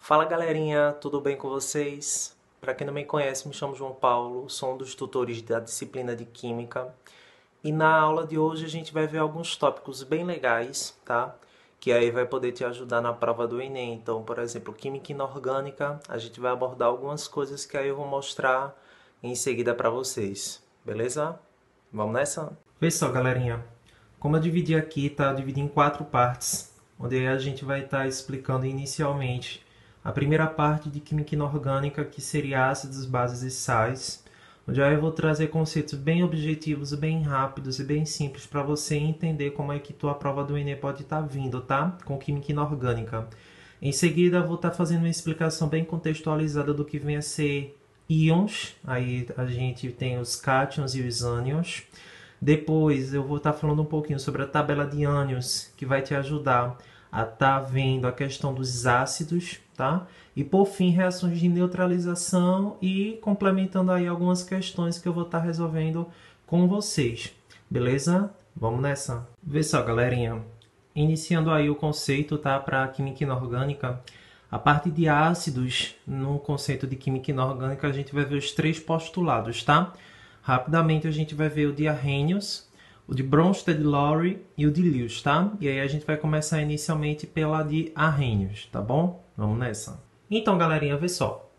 Fala galerinha, tudo bem com vocês? Para quem não me conhece, me chamo João Paulo, sou um dos tutores da disciplina de Química e na aula de hoje a gente vai ver alguns tópicos bem legais, tá? Que aí vai poder te ajudar na prova do Enem. Então, por exemplo, Química Inorgânica, a gente vai abordar algumas coisas que aí eu vou mostrar em seguida para vocês, beleza? Vamos nessa? Vê só galerinha, como eu dividi aqui, tá? Eu dividi em 4 partes, onde a gente vai estar explicando inicialmente a primeira parte de Química Inorgânica, que seria ácidos, bases e sais, onde aí eu vou trazer conceitos bem objetivos, bem rápidos e bem simples para você entender como é que tua prova do Enem pode estar vindo, tá? Com Química Inorgânica. Em seguida, eu vou estar fazendo uma explicação bem contextualizada do que vem a ser íons. Aí a gente tem os cátions e os ânions. Depois eu vou estar falando um pouquinho sobre a tabela de ânions, que vai te ajudar a estar vendo a questão dos ácidos, tá? E por fim, reações de neutralização e complementando aí algumas questões que eu vou estar resolvendo com vocês, beleza? Vamos nessa? Vê só, galerinha. Iniciando aí o conceito, tá? Para química inorgânica. A parte de ácidos, no conceito de química inorgânica, a gente vai ver os 3 postulados, tá? Rapidamente a gente vai ver o de Arrhenius, o de Bronsted-Lowry e o de Lewis, tá? E aí a gente vai começar inicialmente pela de Arrhenius, tá bom? Vamos nessa. Então, galerinha, vê só.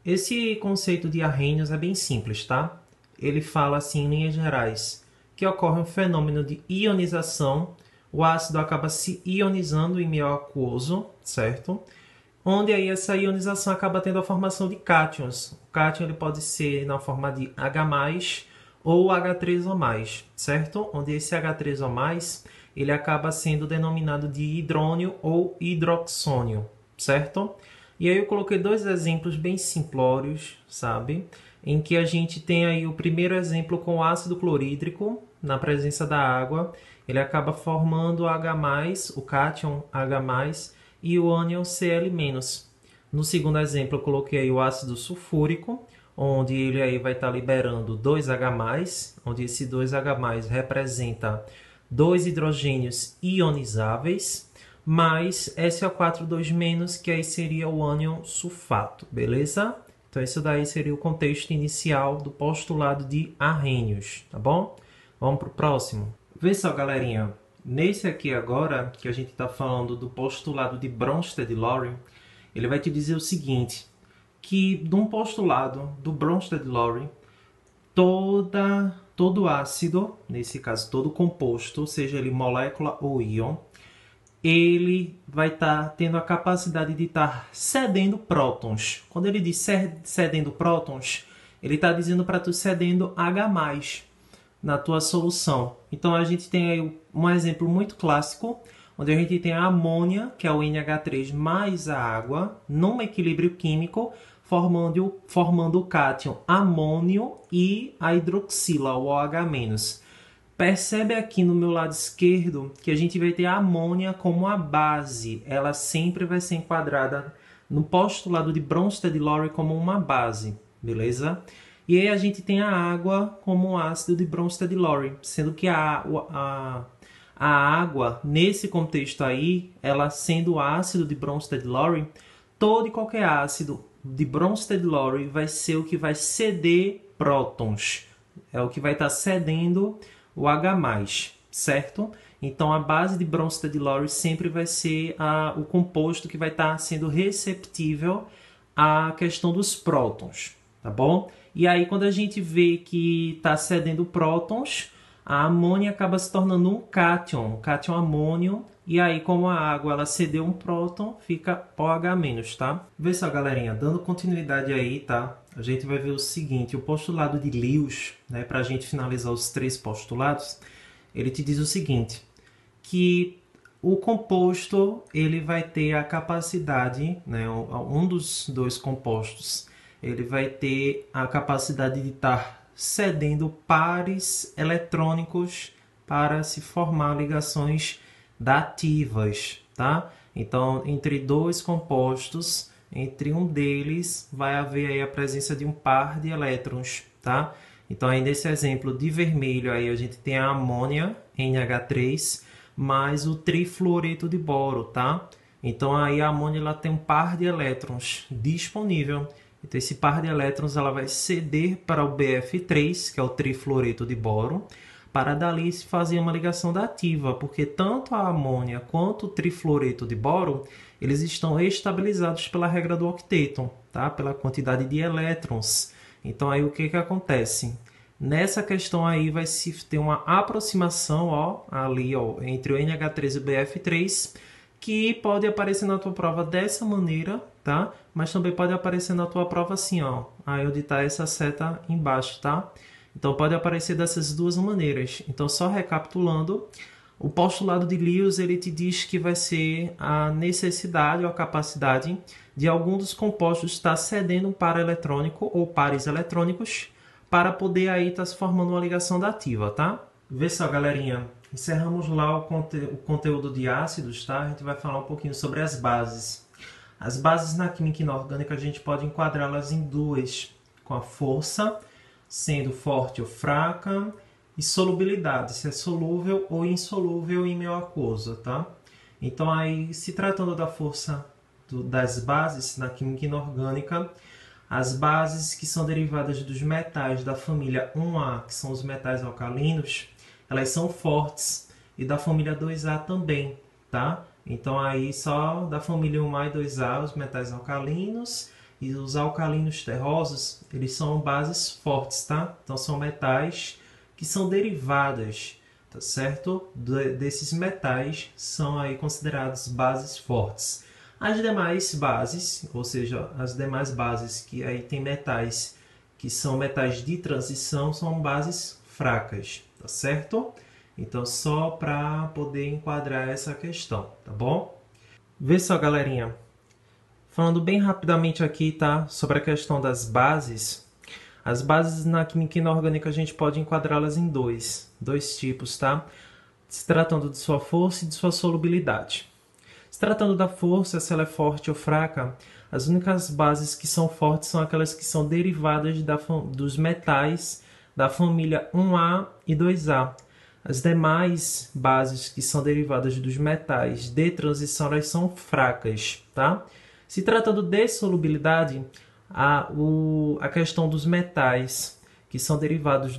Esse conceito de Arrhenius é bem simples, tá? Ele fala assim, em linhas gerais, que ocorre um fenômeno de ionização, o ácido acaba se ionizando em meio aquoso, certo? Onde aí essa ionização acaba tendo a formação de cátions. O cátion ele pode ser na forma de H+, ou H3O+, certo? Onde esse H3O+, ele acaba sendo denominado de hidrônio ou hidroxônio, certo? E aí eu coloquei 2 exemplos bem simplórios, sabe? Em que a gente tem aí o primeiro exemplo com o ácido clorídrico, na presença da água, ele acaba formando H+, o cátion H+, e o ânion Cl-. No segundo exemplo, eu coloquei o ácido sulfúrico, onde ele aí vai estar liberando 2H+, onde esse 2H+, representa 2 hidrogênios ionizáveis, mais SO4 2-, que aí seria o ânion sulfato, beleza? Então, isso daí seria o contexto inicial do postulado de Arrhenius, tá bom? Vamos para o próximo. Vê só, galerinha. Nesse aqui agora, que a gente está falando do postulado de Bronsted-Lowry, ele vai te dizer o seguinte, que de um postulado do Bronsted-Lowry, todo ácido, nesse caso todo composto, seja ele molécula ou íon, ele vai estar tendo a capacidade de estar cedendo prótons. Quando ele diz cedendo prótons, ele está dizendo para tu cedendo H+, na tua solução. Então a gente tem aí um exemplo muito clássico, onde a gente tem a amônia, que é o NH3 mais a água, num equilíbrio químico, formando o cátion amônio e a hidroxila, o OH-. Percebe aqui no meu lado esquerdo que a gente vai ter a amônia como a base. Ela sempre vai ser enquadrada no postulado de Bronsted-Lowry como uma base, beleza? E aí a gente tem a água como ácido de Bronsted-Lowry, sendo que a água, nesse contexto aí, ela sendo ácido de Bronsted-Lowry, todo e qualquer ácido de Bronsted-Lowry vai ser o que vai ceder prótons. É o que vai estar cedendo o H+, certo? Então, a base de Bronsted-Lowry sempre vai ser o composto que vai estar sendo receptível à questão dos prótons, tá bom? E aí, quando a gente vê que está cedendo prótons, a amônia acaba se tornando um cátion amônio. E aí, como a água ela cedeu um próton, fica OH-, tá? Vê só, galerinha, dando continuidade aí, tá? A gente vai ver o seguinte, o postulado de Lewis, né, para a gente finalizar os 3 postulados, ele te diz o seguinte, que o composto ele vai ter a capacidade, né, um dos 2 compostos, ele vai ter a capacidade de estar cedendo pares eletrônicos para se formar ligações dativas, tá? Então, entre 2 compostos, entre um deles vai haver aí a presença de um par de elétrons, tá? Então, aí nesse exemplo de vermelho, aí a gente tem a amônia, NH3, mais o trifluoreto de boro, tá? Então aí a amônia ela tem um par de elétrons disponível. Então esse par de elétrons ela vai ceder para o BF3, que é o trifluoreto de boro, para dali se fazer uma ligação dativa, porque tanto a amônia quanto o trifluoreto de boro, eles estão estabilizados pela regra do octeto, tá? Pela quantidade de elétrons. Então aí o que acontece? Nessa questão aí vai se ter uma aproximação, ó, ali, ó, entre o NH3 e o BF3, que pode aparecer na tua prova dessa maneira, tá? Mas também pode aparecer na tua prova assim, ó, aí onde está essa seta embaixo, tá? Então pode aparecer dessas duas maneiras. Então só recapitulando, o postulado de Lewis ele te diz que vai ser a necessidade ou a capacidade de algum dos compostos estar cedendo um par eletrônico ou pares eletrônicos para poder aí estar se formando uma ligação dativa, tá? Vê só, galerinha. Encerramos lá o conteúdo de ácidos, tá? A gente vai falar um pouquinho sobre as bases. As bases na química inorgânica a gente pode enquadrá-las em duas, com a força, sendo forte ou fraca, e solubilidade, se é solúvel ou insolúvel em meio aquoso, tá? Então aí, se tratando da força das bases na química inorgânica, as bases que são derivadas dos metais da família 1A, que são os metais alcalinos, elas são fortes, e da família 2A também, tá? Então aí só da família 1A e 2A, os metais alcalinos, e os alcalinos terrosos, eles são bases fortes, tá? Então são metais que são derivadas, tá certo? Desses metais são aí considerados bases fortes. As demais bases, ou seja, as demais bases que aí tem metais que são metais de transição, são bases fracas, tá certo? Então só para poder enquadrar essa questão, tá bom? Vê só, galerinha. Falando bem rapidamente aqui, tá? Sobre a questão das bases. As bases na química inorgânica a gente pode enquadrá-las em dois tipos, tá? Se tratando de sua força e de sua solubilidade. Se tratando da força, se ela é forte ou fraca, as únicas bases que são fortes são aquelas que são derivadas dos metais da família 1A e 2A. As demais bases que são derivadas dos metais de transição, elas são fracas, tá? Se tratando de solubilidade, a questão dos metais que são derivados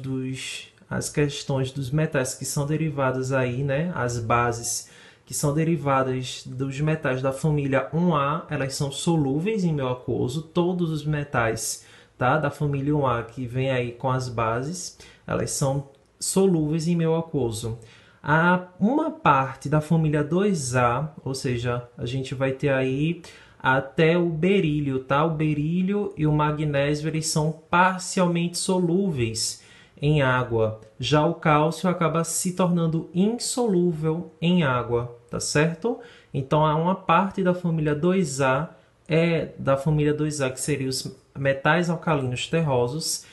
as questões dos metais que são derivadas aí, né, as bases que são derivadas dos metais da família 1A, elas são solúveis em meio aquoso. Todos os metais, tá, da família 1A que vem aí com as bases, elas são solúveis em meio aquoso. Uma parte da família 2A, ou seja, a gente vai ter aí até o berílio, tá? O berílio e o magnésio, eles são parcialmente solúveis em água. Já o cálcio acaba se tornando insolúvel em água, tá certo? Então, há uma parte da família 2A, que seria os metais alcalinos terrosos,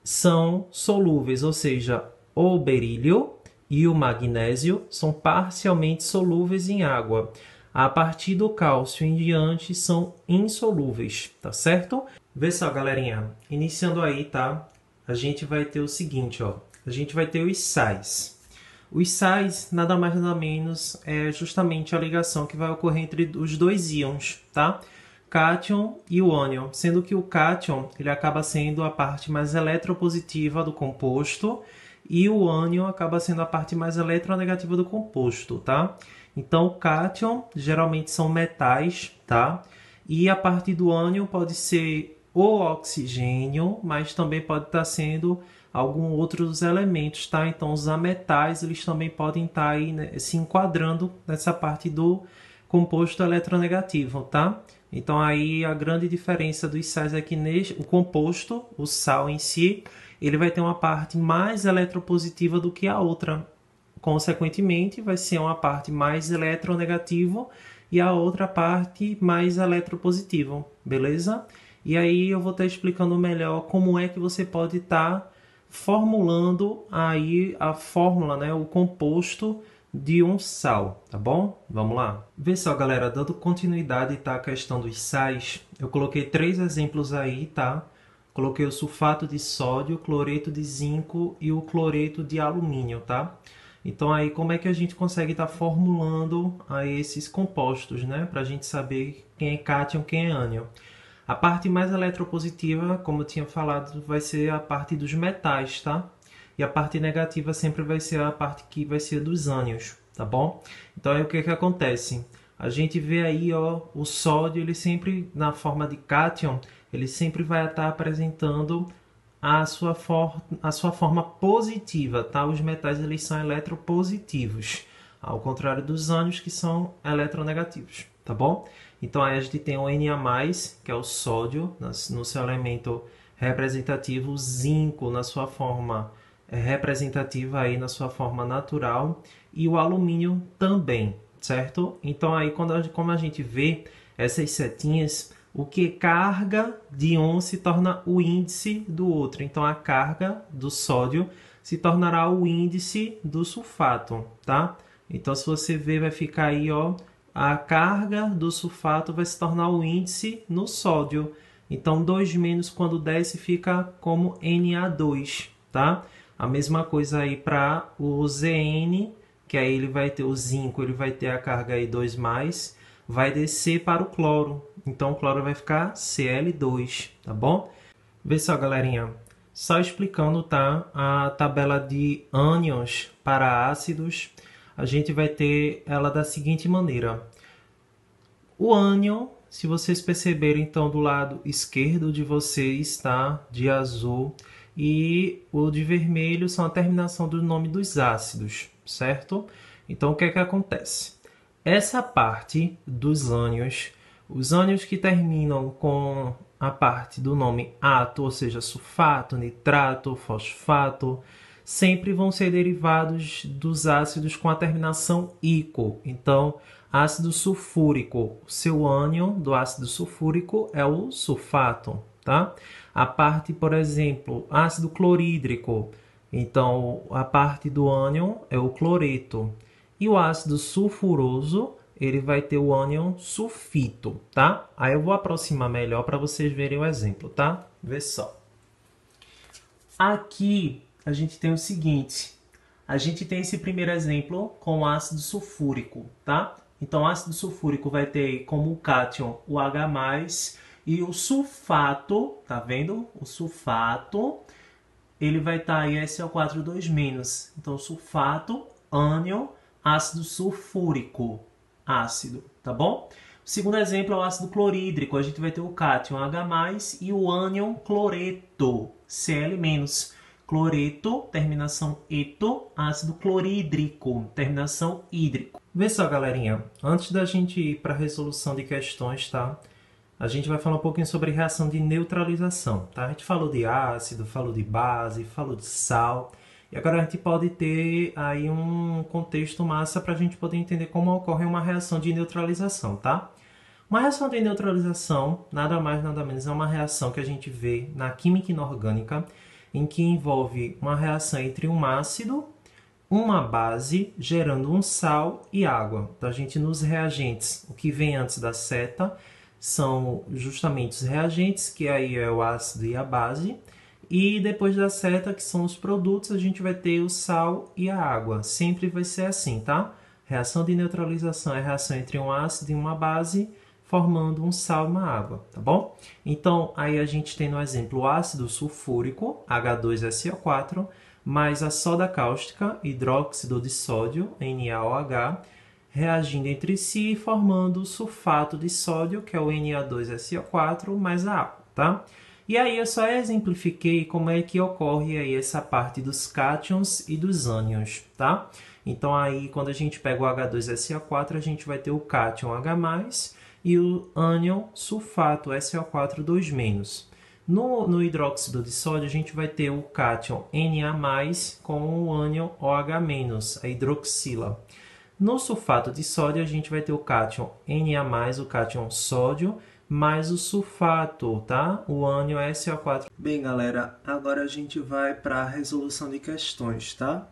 são solúveis, ou seja, o berílio e o magnésio são parcialmente solúveis em água. A partir do cálcio em diante são insolúveis, tá certo? Vê só, galerinha, iniciando aí, tá? A gente vai ter o seguinte, ó. A gente vai ter os sais. Os sais, nada mais nada menos, é justamente a ligação que vai ocorrer entre os dois íons, tá? Cátion e o ânion, sendo que o cátion ele acaba sendo a parte mais eletropositiva do composto e o ânion acaba sendo a parte mais eletronegativa do composto, tá? Então, o cátion geralmente são metais, tá? E a parte do ânion pode ser o oxigênio, mas também pode estar sendo alguns outros elementos, tá? Então, os ametais, eles também podem estar aí, né, se enquadrando nessa parte do composto eletronegativo, tá? Então, aí a grande diferença dos sais é que o composto, o sal em si, ele vai ter uma parte mais eletropositiva do que a outra. Consequentemente, vai ser uma parte mais eletronegativa e a outra parte mais eletropositiva, beleza? E aí eu vou estar explicando melhor como é que você pode estar formulando aí a fórmula, né, o composto de um sal, tá bom? Vamos lá. Vê só, galera, dando continuidade, tá, à questão dos sais, eu coloquei 3 exemplos aí, tá? Coloquei o sulfato de sódio, o cloreto de zinco e o cloreto de alumínio, tá? Então aí como é que a gente consegue estar formulando aí esses compostos, né? Para a gente saber quem é cátion, quem é ânion. A parte mais eletropositiva, como eu tinha falado, vai ser a parte dos metais, tá? E a parte negativa sempre vai ser a parte que vai ser dos ânions, tá bom? Então aí o que que acontece? A gente vê aí, ó, o sódio, ele sempre, na forma de cátion, ele sempre vai estar apresentando a sua forma positiva, tá? Os metais, eles são eletropositivos, ao contrário dos ânions, que são eletronegativos, tá bom? Então aí a gente tem o Na+, que é o sódio, no seu elemento representativo, o zinco na sua forma representativa, aí na sua forma natural, e o alumínio também, certo? Então aí como a gente vê essas setinhas, o que carga de um se torna o índice do outro. Então a carga do sódio se tornará o índice do sulfato, tá? Então se você ver, vai ficar aí, ó, a carga do sulfato vai se tornar o índice no sódio. Então 2- quando desce fica como Na2, tá? A mesma coisa aí para o Zn, que aí ele vai ter o zinco, ele vai ter a carga aí 2+, vai descer para o cloro. Então o cloro vai ficar Cl2, tá bom? Vê só, galerinha. Só explicando, tá? A tabela de ânions para ácidos, a gente vai ter ela da seguinte maneira. O ânion, se vocês perceberem, então do lado esquerdo de vocês, tá? De azul, e o de vermelho são a terminação do nome dos ácidos, certo? Então o que é que acontece? Essa parte dos ânions, os ânions que terminam com a parte do nome ato, ou seja, sulfato, nitrato, fosfato, sempre vão ser derivados dos ácidos com a terminação ico. Então, ácido sulfúrico, o seu ânion do ácido sulfúrico é o sulfato, tá? A parte, por exemplo, ácido clorídrico, então a parte do ânion é o cloreto. E o ácido sulfuroso, ele vai ter o ânion sulfito, tá? Aí eu vou aproximar melhor para vocês verem o exemplo, tá? Vê só. Aqui a gente tem o seguinte. A gente tem esse primeiro exemplo com o ácido sulfúrico, tá? Então, o ácido sulfúrico vai ter como cátion o H+, e o sulfato, tá vendo? O sulfato, ele vai estar aí SO4 2-. Então, sulfato, ânion, ácido sulfúrico, ácido, tá bom? O segundo exemplo é o ácido clorídrico. A gente vai ter o cátion H+, e o ânion cloreto, Cl-. Cloreto, terminação eto, ácido clorídrico, terminação hídrico. Vê só, galerinha, antes da gente ir para a resolução de questões, tá? A gente vai falar um pouquinho sobre reação de neutralização, tá? A gente falou de ácido, falou de base, falou de sal. E agora a gente pode ter aí um contexto massa para a gente poder entender como ocorre uma reação de neutralização, tá? Uma reação de neutralização, nada mais, nada menos, é uma reação que a gente vê na química inorgânica, em que envolve uma reação entre um ácido, uma base, gerando um sal e água. Então, a gente nos reagentes, o que vem antes da seta, são justamente os reagentes, que aí é o ácido e a base, e depois da seta, que são os produtos, a gente vai ter o sal e a água. Sempre vai ser assim, tá? Reação de neutralização é a reação entre um ácido e uma base, formando um sal e uma água, tá bom? Então, aí a gente tem no exemplo o ácido sulfúrico, H2SO4, mais a soda cáustica, hidróxido de sódio, NaOH, reagindo entre si, formando o sulfato de sódio, que é o Na2SO4, mais a água, tá? E aí eu só exemplifiquei como é que ocorre aí essa parte dos cátions e dos ânions, tá? Então aí quando a gente pega o H2SO4, a gente vai ter o cátion H+, e o ânion sulfato SO4 2-. No hidróxido de sódio, a gente vai ter o cátion Na+, com o ânion OH-, a hidroxila. No sulfato de sódio, a gente vai ter o cátion Na+, o cátion sódio, mais o sulfato, tá? O ânion SO4. Bem, galera, agora a gente vai para a resolução de questões, tá?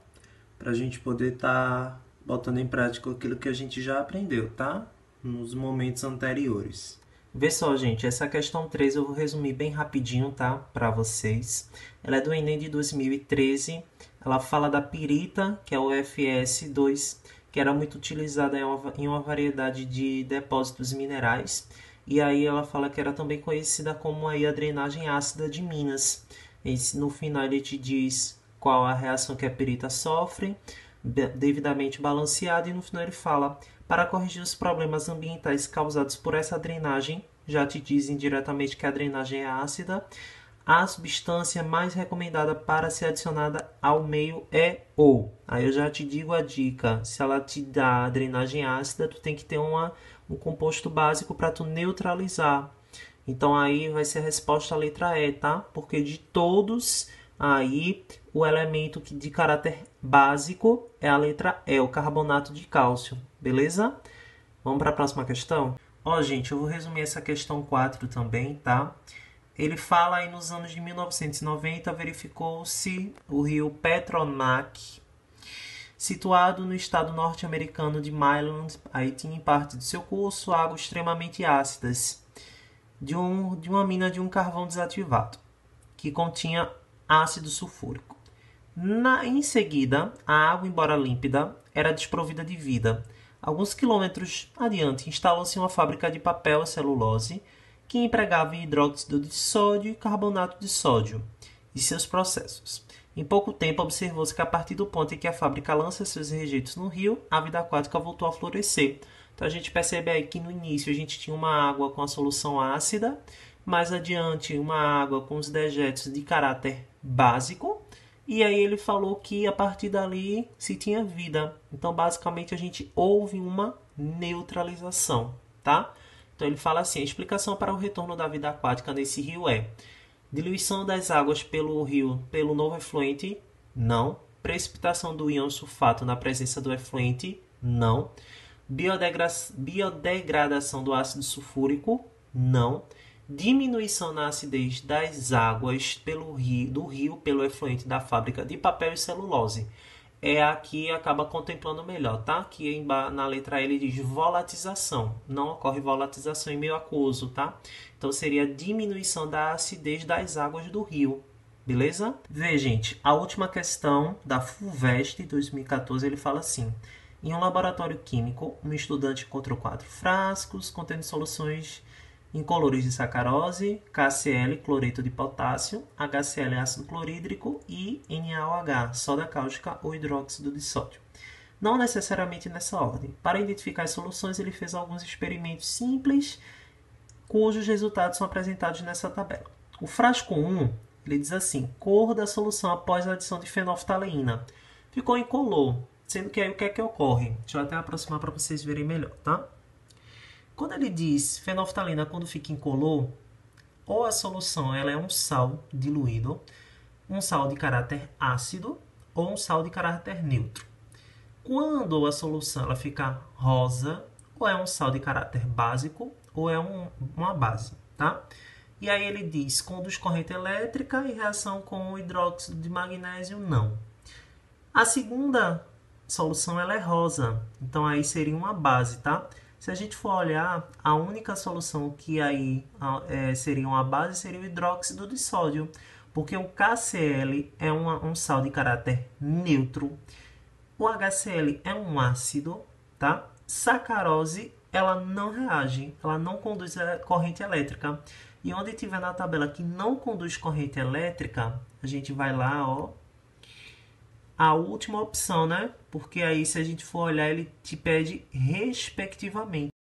Para a gente poder estar botando em prática aquilo que a gente já aprendeu, tá? Nos momentos anteriores. Vê só, gente, essa questão 3 eu vou resumir bem rapidinho, tá? Para vocês. Ela é do Enem de 2013. Ela fala da pirita, que é o FS2, que era muito utilizada em uma variedade de depósitos minerais. E aí ela fala que era também conhecida como aí a drenagem ácida de Minas. No final ele te diz qual a reação que a pirita sofre, devidamente balanceada, e no final ele fala: para corrigir os problemas ambientais causados por essa drenagem, já te dizem diretamente que a drenagem é ácida, a substância mais recomendada para ser adicionada ao meio é o. Aí eu já te digo a dica: se ela te dá a drenagem ácida, tu tem que ter um composto básico para tu neutralizar. Então aí vai ser a resposta a letra E, tá? Porque de todos, aí o elemento de caráter básico é a letra E, o carbonato de cálcio. Beleza? Vamos para a próxima questão? Ó, gente, eu vou resumir essa questão 4 também, tá? Ele fala aí nos anos de 1990, verificou-se o rio Petronac, situado no estado norte-americano de Maryland. Aí tinha em parte de seu curso águas extremamente ácidas de uma mina de um carvão desativado, que continha ácido sulfúrico. Em seguida, a água, embora límpida, era desprovida de vida. Alguns quilômetros adiante, instalou-se uma fábrica de papel e celulose que empregava hidróxido de sódio e carbonato de sódio e seus processos. Em pouco tempo, observou-se que a partir do ponto em que a fábrica lança seus rejeitos no rio, a vida aquática voltou a florescer. Então a gente percebe aí que no início a gente tinha uma água com a solução ácida, mais adiante uma água com os dejetos de caráter básico, e aí ele falou que a partir dali se tinha vida. Então basicamente a gente houve uma neutralização, tá? Então ele fala assim: a explicação para o retorno da vida aquática nesse rio é: diluição das águas pelo rio pelo novo efluente, não. Precipitação do íon sulfato na presença do efluente, não. Biodegradação do ácido sulfúrico, não. Diminuição na acidez das águas do rio pelo efluente da fábrica de papel e celulose. É aqui acaba contemplando melhor, tá? Que na letra L diz volatização. Não ocorre volatização em meio aquoso, tá? Então seria diminuição da acidez das águas do rio. Beleza? Vê, gente, a última questão da FUVEST 2014, ele fala assim: em um laboratório químico, um estudante encontrou 4 frascos contendo soluções incolores de sacarose, KCl, cloreto de potássio, HCl, ácido clorídrico, e NaOH, soda cáustica ou hidróxido de sódio. Não necessariamente nessa ordem. Para identificar as soluções, ele fez alguns experimentos simples, cujos resultados são apresentados nessa tabela. O frasco 1, ele diz assim: cor da solução após a adição de fenolftaleína. Ficou incolor, sendo que aí o que é que ocorre? Deixa eu até aproximar para vocês verem melhor, tá? Quando ele diz fenolftalina, quando fica incolor, ou a solução ela é um sal diluído, um sal de caráter ácido ou um sal de caráter neutro. Quando a solução ela fica rosa, ou é um sal de caráter básico ou é uma base, tá? E aí ele diz: conduz corrente elétrica e reação com o hidróxido de magnésio, não. A segunda solução ela é rosa, então aí seria uma base, tá? Se a gente for olhar, a única solução que aí seria uma base seria o hidróxido de sódio, porque o KCl é um sal de caráter neutro, o HCl é um ácido, tá? Sacarose, ela não reage, ela não conduz corrente elétrica. E onde tiver na tabela que não conduz corrente elétrica, a gente vai lá, ó, a última opção, né? Porque aí, se a gente for olhar, ele te pede respectivamente.